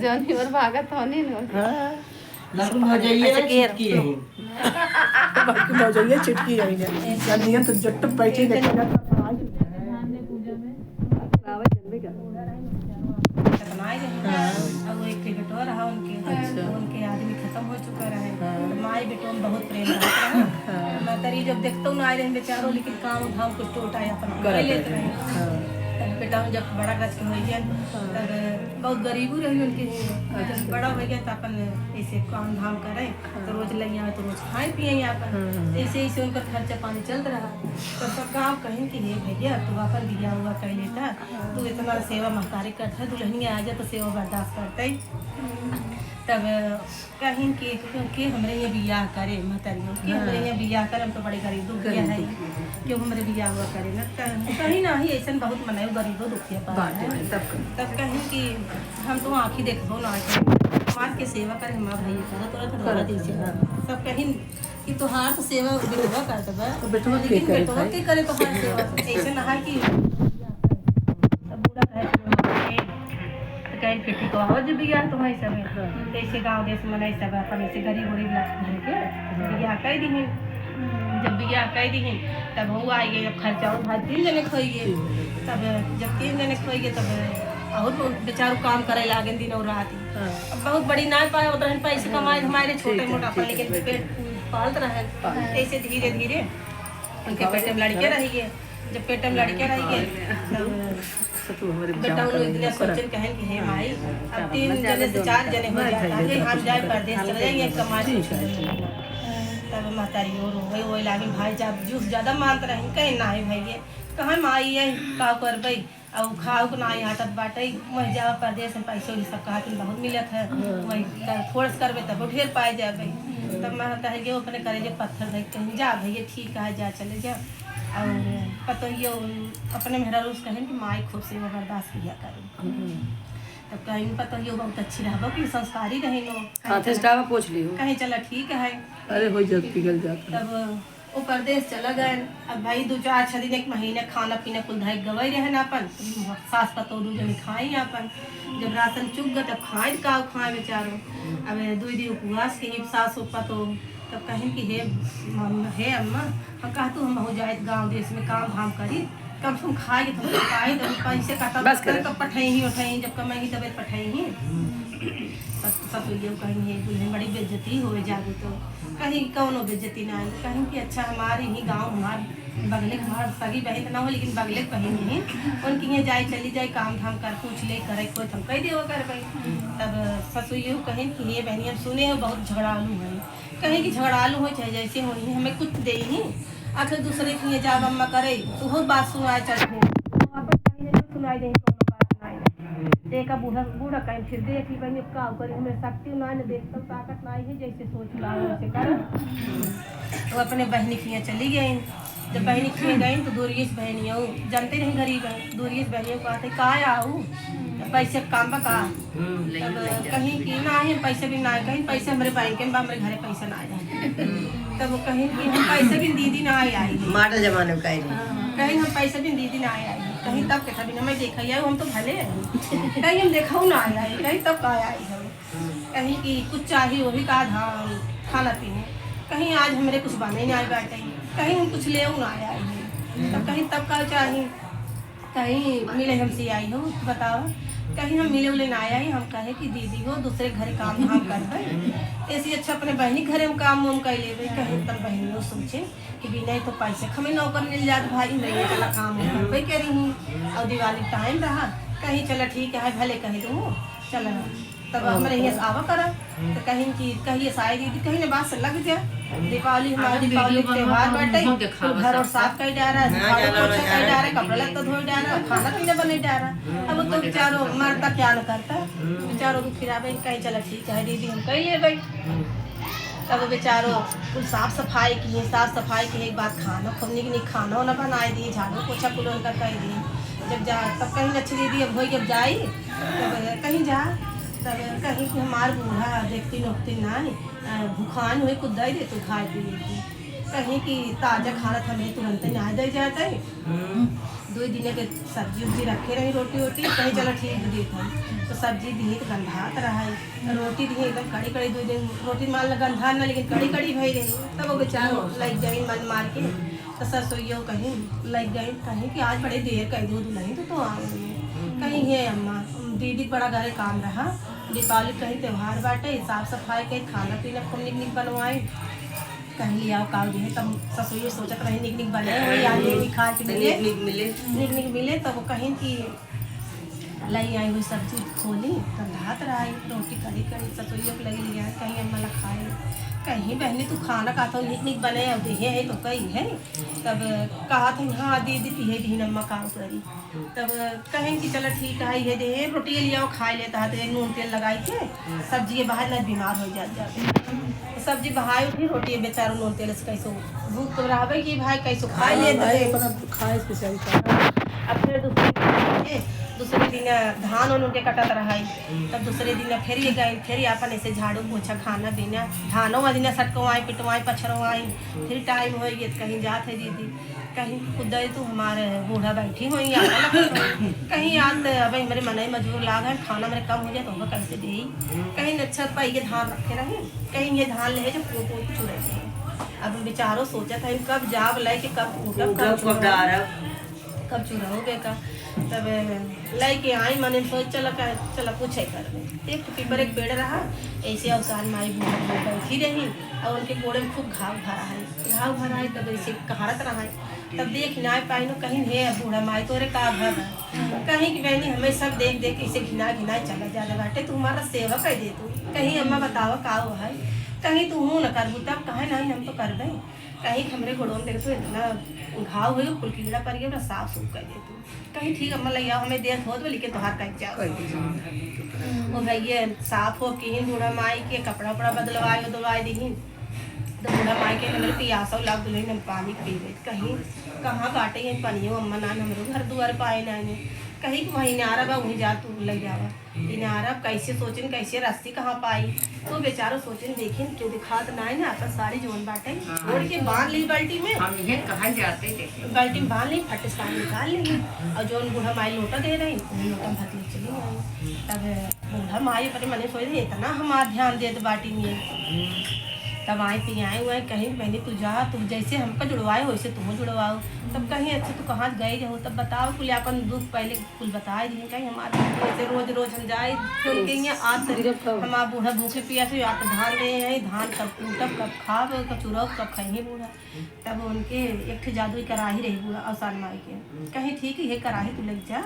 जौनी और भागत होनी न हां लड़ू हो जाइए चिटकी है बाकी हो जाइए चिटकी है ने जल्दी तो जट बैठे देखेगा आज पूजा में आवे जन्मे का बनाए रहे अब वो एक बेटो रहा उनके आदमी खत्म हो चुका रहे माई बेटो में बहुत प्रेम रहा मैं तरी जब देखता हूँ आए रहे बेचारों लेकिन काम धाम कुछ टोटा अपन कर लेते रहे बेटा जब बड़ा गज के हो गया तब बहुत गरीबी रही उनके जब बड़ा हो गया तो अपन ऐसे काम धाम करे तो रोज लग आए तो रोज खाए पिए यहाँ पर ऐसे ऐसे उनका खर्चा पानी चलता रहा तो सब काम कहें कि हे भैया तू अपन दिया हुआ कह लेता तू इतना सेवा महकारी करता दुल्हन आ जा तो सेवा बर्दाश्त करते तब कहीं कि क्योंकि हमारे यहाँ बियाह करे महतारियों कि हमारे यहाँ बियाह करे हम तो बड़े गरीब दुखिया है क्यों हमारे बियाह हुआ करे ना कहीं ना ही ऐसा बहुत मनाए गरीबों दुखिया पाए तब कहीं कि हम तो आँखी देखो ना समाज के सेवा करे हमारा भाई थोड़ा दीजिए सब कहीं कि तोहार तो सेवा बेटवा करता बा लेकिन बेटवा के करे तोहार सेवा ऐसे ना है कि बूढ़ा कहे खेती को हो जो बिया तो है सब ऐसे गांव देश में नहीं सब अपन ऐसे गरीब गरीब घर के बिया कह दी जब बिया कह दी तब वो आएंगे जब खर्चा हो भाई 3 जने खोइए तब जब 3 जने खोइए तब और बेचारू काम करे लागे दिन और रात अब बहुत बड़ी ना पाए उधर पैसे कमाए हमारे छोटे मोटा अपन लेकिन पेट पालत रहे ऐसे धीरे धीरे उनके पेट में लड़के रहिए जब पेट में लड़के रहिए बेटा इतना सोचन कहें कि हे माई अब 3 जने से 4 जने हो जाता है हम जाए परदेश चले जाएंगे कमाई तब महतारी और वही वही लागे भाई जब जूस ज्यादा मानते रहे कहीं ना है भैया कहाँ माई है का कर भाई अब खाओ को ना हटत बाटे वही जाओ परदेश में पैसे सब कहा कि बहुत मिलत है वही फोर्स करबे तब ढेर पाए जाए तब मैं कहता है कि अपने करे जो पत्थर देख कहीं जा भैया ठीक है जा चले जा और पता ये अपने मेहरा रोज कहें कि माई खूब से वो बर्दाश्त किया करें तब कहीं पता ये बहुत अच्छी रहा कि संस्कारी रहे हाथे से डावा पोछ ली कहीं चला ठीक है अरे हो जब पिघल जाता तब वो परदेश चला गए अब भाई 2-4 दिन 1 महीने खाना पीना कुल धाई गवाई रहे ना अपन सास पतो 2 जने खाई अपन जब राशन चुक गए तब खाए का खाए बेचारो अब 2 दिन उपवास के सास पतो तब कहें कि हे अम्मा हम कहा तू हम हो जाए गांव देश में काम धाम करी कम से कम खाए तो पाए तो पैसे काटा बस कर पठाई ही उठाई जब कमाएगी तब पठाई ही ससुरियों कहीं दुल्हन बड़ी बेइज्जती हो जाती तो कहीं कौनो बेइज्जती ना आई कहीं कि अच्छा हमारे ही गांव हमारे बगले हमारे सगी बहन ना हो लेकिन बगले बहन ही उनकी यहाँ जाए चली जाए काम धाम कर पूछ ले करे कोई हम कह दे कर भाई तब ससुरियों कहें कि ये बहनी हम सुने हो बहुत झगड़ालू है कहीं कि झगड़ालू हो चाहे जैसे हो हमें कुछ दे ही आखिर दूसरे की जा अम्मा करे तो वो बात सुनाए चलते सुनाई दे देखा बूढ़ा बूढ़ा कहीं फिर देख ली बहनी का करी हमें शक्ति ना देख तब ताकत ना है जैसे सोच ला वैसे कर तो अपने बहनी की यहाँ चली गई जब बहनी की गई तो दूरियस बहनियों जानते नहीं गरीब है दूरियस बहनियों को आते कहा आऊ पैसे काम बा कहीं की ना है पैसे भी ना कहीं पैसे हमारे बैंक में हमारे घरे पैसा ना आए तब वो कहीं कि हम पैसे भी दीदी ना आई मॉडल जमाने में कहीं हम पैसे भी दीदी ना आई कहीं तब के कभी मैं देखा है हम तो भले कहीं हम देखा ना आया है कहीं तब का आई है कहीं कि कुछ चाहिए वो भी कहा धान खाना पीने कहीं आज हमारे कुछ बने नहीं आए बैठे कहीं हम कुछ ले ना आया है तब कहीं तब का चाहिए कहीं मिले हमसे आई हो बताओ कहीं हम मिले उले ना आया ही हम कहे कि दीदी हो दूसरे घर काम धाम कर ऐसी अच्छा अपने बहनी घरे में काम वाम कर ले कहीं तब बहनी हो सोचे कि भी नहीं तो पैसे हमें नौकर मिल जात भाई नहीं चला काम कर कह रही हूँ और दिवाली टाइम रहा कहीं चला ठीक है भले कह दूँ चला तब हमारे यहाँ आवा करा तो कहीं की कहीं साई दीदी कहीं ने बात से लग जाए दीपावली हमारा दीपावली त्योहार बैठे घर और साफ कर जा रहा है झाड़ू पोछा कर जा रहा है कपड़ा लत्ता धोई जा रहा है खाना पीना बने जा रहा है अब तो बेचारो मरता क्या न करता बेचारों को फिरा भाई कहीं चला ठीक है दीदी हम कह ले भाई तब बेचारो कुल साफ सफाई किए साफ सफाई की एक बात खाना खुदनी की नहीं खाना ना बनाए दिए झाड़ू पोछा कुल उनका कह दिए जब जा तब कहीं अच्छी दीदी अब हो जब जाई तब कहीं जा तब कहीं कि हमार बूढ़ा देखती नोखती ना भूखान हुए कुछ दे दे तो खाए पिए कहीं कि ताज़ा खाना हमें तुरंत ना दे जाता है 2 दिन के सब्जी उब्जी रखे रही रोटी वोटी कहीं चलो ठीक देख तो सब्जी दी तो गंधात रहा रोटी दी एकदम कड़ी कड़ी 2 दिन रोटी मान ला गंधा ना लेकिन कड़ी कड़ी भई रही तब वो बेचारा लग गई मन मार के तो सरसोईयो कहीं लग गई कहीं कि आज बड़े देर कह दो दुल्हन तो आ कहीं है अम्मा दीदी बड़ा घर काम रहा दीपावली कहीं त्यौहार बाटे साफ सफाई कहीं खाना पीना खूब निक निक बनवाए कहीं लिया काव दे तब ससुर सोचत रही निक निक बने हो या ले खा के मिले निक निक मिले तो वो कहीं की लाई आई हुई सब्जी खोली तो रात रही रोटी कड़ी कड़ी ससुरियों को लगी लिया कहीं अम्मा ला खाए कहीं बहनी तू खाना खाता हो निक निक बने अब देहे है तो कहीं है तब कहा था हाँ दीदी पिहे दी अम्मा काम करी तब कहीं कि चलो ठीक है ये दे रोटी लिया खाए लेता है नून तेल लगाई के सब्जी के बाहर न बीमार हो जाते सब्जी बहाई उठी रोटी बेचारो नून तेल से कैसो भूख तो रहा कि भाई कैसो खाए ले खाए अब फिर दूसरे दिन धान उनके कटत रहा तब दूसरे दिन फिर ये गए फिर अपन ऐसे झाड़ू पोछा खाना पीना धानों वाली सटकवाई पिटवाई पछरवाई फिर टाइम हो गया कहीं जात है दीदी कहीं खुद तो हमारे बूढ़ा बैठी हुई कहीं याद अब मेरे मन मजबूर लाग है खाना मेरे कम हो जाए तो कैसे दे कहीं अच्छा पाई ये धान रखे रहे कहीं ये धान ले जो चुरे थे अब बेचारो सोचा था कब जाब ले के कब चुराओगे का तब लेके आई मैंने सोच चला कुछ है कर एक पीपर एक पेड़ रहा ऐसे अवसान माई बूढ़ा बैठी रही और उनके गोड़े में खूब घाव भरा है तब ऐसे कहारत रहा है तब देख ना पाई नो कहीं है बूढ़ा माई तोरे का भर कहीं की बहनी हमें सब देख देख ऐसे घिना चला जाने बाटे तुम्हारा सेवा कह दे तू कहीं अम्मा बताओ का वो है कहीं तू हूँ न करबू तब कहे नहीं हम तो कर दें कहीं हमरे घोड़ों में देख तो इतना घाव हो कुल कीड़ा पड़ गया साफ सूफ कर दे तू कहीं ठीक अम्मा लैया हमें देर हो तो लेकिन तोहार कह जाओ वो भैया साफ हो कि बूढ़ा माई के कपड़ा उपड़ा बदलवाई दी तो बूढ़ा माई के हमारे पियासा लाग दुल्हन हम पानी पी गए कहीं कहाँ काटे हैं पनियो अम्मा नान हमारे घर दुआर पाए ना कहीं वहीं नारा बा वहीं जा तू लग जावा नारा कैसे सोचिन कैसे रस्सी कहाँ पाई तो बेचारो सोचिन देखिन क्यों दिखात ना है ना अपन साड़ी जोन बाटे ओढ़ के बांध ली बाल्टी में हम ये कहाँ जाते थे बाल्टी में बांध ली फट साड़ी निकाल ली और जोन बूढ़ा माई लोटा दे रही लोटा भर ले चली आई तब बूढ़ा माई पर मैंने सोच रही इतना हमारा ध्यान दे तो बाटी में तब आए पियाए हुए कहीं मैंने तू जा तू जैसे हमको जुड़वाए वैसे तुम जुड़वाओ तब कहीं अच्छा तू कहाँ गए जाओ तब बताओ कुल अपन दुख पहले कुल बताए दिए कहीं हमारे जैसे रोज हम जाए फिर कहीं आज हमारा बूढ़ा भूखे पिया से आप धान ले हैं धान कब टूटब कब खाब कब चुरब कब खाएंगे बूढ़ा तब उनके एक जादू कराही रही बूढ़ा अवसान माई के कहीं ठीक है ये कराही तू लग जा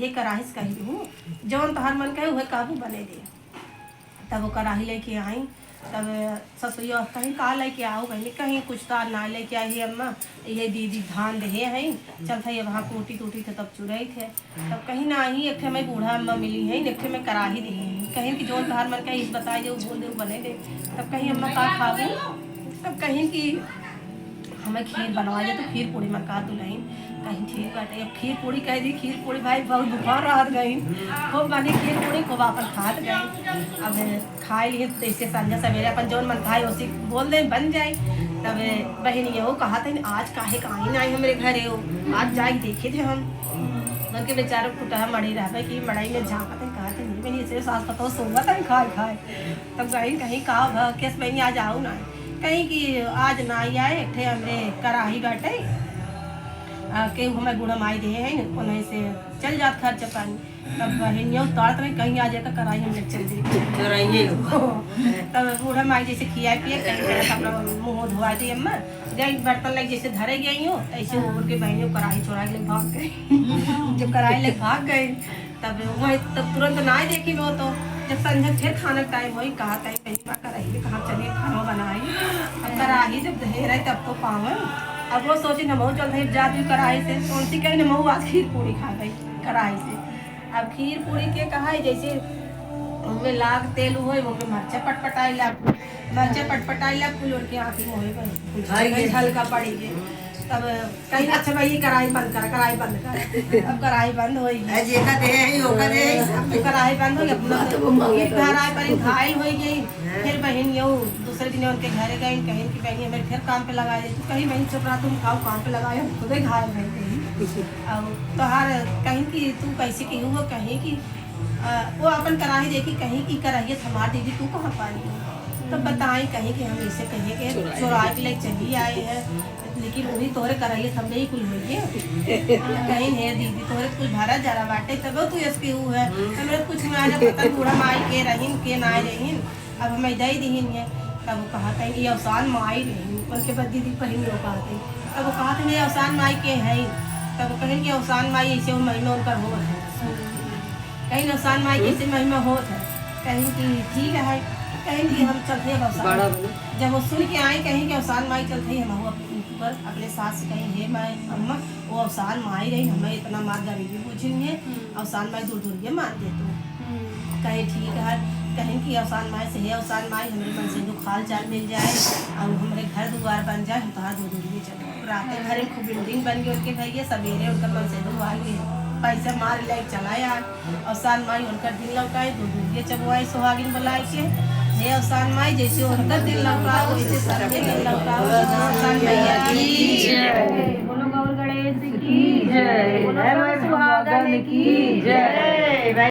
ये कराही से कही हूँ जौन तोहार मन कहे वह काबू बने दे तब वो कराही लेके आई तब ससुरिया कहीं का लेके आओ कहीं कुछ तो ना लेके आई अम्मा ये दीदी धान दे हैं चल था ये वहाँ टूटी थे तब चुराई थे तब कहीं ना आई एक मैं बूढ़ा अम्मा मिली है एक में कराही दे हैं कहीं कि जो धार मन कहीं बताए जो बोल दे बने दे तब कहीं अम्मा का खाओ तब कहीं कि हमें खीर बनवा दे तो खीर पूड़ी मका दुल्हन कहीं ठीक बाटे अब खीर पूड़ी कह दी खीर पूड़ी भाई बहुत बुखार रात गई खूब बनी खीर पूड़ी खूब अपन खात गई अब खाए लिए जैसे संजा सवेरे अपन जौन मन खाए उसी बोल दे बन जाए तब बहन ये कहा था आज काहे कहीं ना आई हमारे घर हो आज जाए देखे थे हम उनके बेचारों कुटा मड़ी रहा कि मड़ाई में झाँका थे कहा थे नहीं मैंने इसे सास पता सोगा था खाए तब गई कहीं कहा कैसे बहनी आज आओ ना कहीं कि आज ना ही आए थे हमरे कराही बैठे के हमें गुड़ा माई दे है उन्हें से चल जात खर्च पानी तब बहन यो तारत में कहीं आ जाकर कराही हम चल दी तब बूढ़ा माई जैसे खियाए पिए कहीं अपना मुँह धोआ दी अम्मा गई बर्तन लग जैसे धरे गई हो ऐसे उड़ के बहन कराही चोरा ले भाग गई जब कराही ले भाग गई तब वही तब तुरंत ना ही देखी वो तो जब संझा फिर खाना टाइम हो कहा कहीं कराही कहाँ चलिए खाना बनाई अब कराही जब धे रही तब तो पावे अब वो सोची नमो चल रही जाती कराही से तो उनसे कहीं नमो आज खीर पूड़ी खा गई कराही से अब खीर पूड़ी के कहा है जैसे उनमें लाग तेल हुए उनमें मरचा पटपटाई ला फूल उड़ के आँखी मोहे हल्का पड़ी गई तब कहीं अच्छा भाई ये कराही बंद कर अब कराही बंद हो कराही बंद हो गई कराही पर घायल हो गई फिर बहन यो दूसरे दिन उनके घर गई कहीं की बहन हमें फिर काम पे लगाए कहीं बहन चुप रहा तुम खाओ काम पे लगाए खुद ही घायल रह गई और तोहार कहीं कि तू कैसे की हुआ कहीं कि वो अपन कराही देखी कहीं की कराही हमार दीदी तू कहाँ पाई हो तो बताई कहीं कि हम ऐसे कहे के चुरा के ले चली आए हैं लेकिन वही तोहरे कराइए हम नहीं कुल होइए कहीं है दीदी तोहरे कुछ भरा जरा बाटे तब तू इसकी हु है हमें कुछ ना आया पता बूढ़ा माई के रहीन के ना रहीन अब हम दई दीन है तब वो कहा था ये अवसान माई रही उनके बाद दीदी कहीं वो कहा थे तब वो कहा था ये अवसान माई के है तब वो कहें कि अवसान माई ऐसे वो महिमा उनका हो है कहीं अवसान माई कैसे महिमा हो है कहीं कि ठीक है कहीं कि हम चलते हैं अवसान जब वो सुन के आए कहीं कि अवसान माई चलते ही हम पर अपने साथ से कहीं हे माई अम्मा वो अवसान माई रही हमें इतना मार गरीबी पूछेंगे अवसान माई दूर दूर के मार दे तो कहीं ठीक है कहीं कि अवसान माई से है अवसान माई हमारे मन से दुख हाल चाल मिल जाए और हमारे घर द्वार बन जाए हम तो दूर दूर के चलो रात घर में खूब बिल्डिंग बन गई उनके भैया सवेरे उनका मन से दुख हाल गए पैसा मार लाइक चला यार अवसान माई उनका दिन लौटाए दूर दूर के चबुआई सुहागिन बुलाए के हे अवसान माई जैसे उनका दिल लौटाओ वैसे सबके दिल लौटाओ अवसान मैया की जय बोलो गौर गणेश की जय बोलो सुहागन की जय